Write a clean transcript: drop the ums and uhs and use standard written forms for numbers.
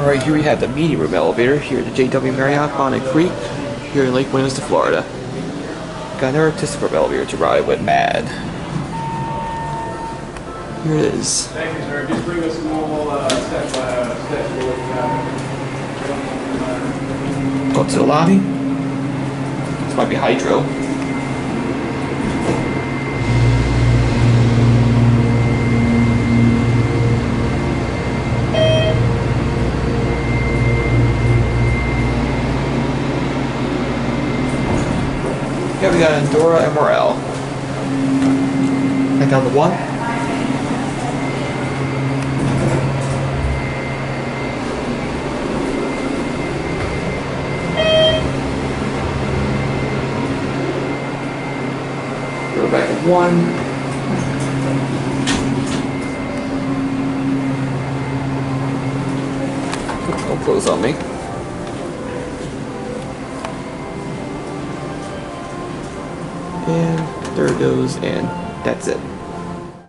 Alright, here we have the meeting room elevator here at the JW Marriott Bonnet Creek here in Lake Winston, Florida. Got another ThyssenKrupp elevator to ride with Mad. Here it is. Thank you, sir. Just bring us a normal step Go up to the lobby. This might be hydro. Yeah, we got Endura MRL. Back down to 1. Go back to 1. Don't close on me. And there it goes, and that's it.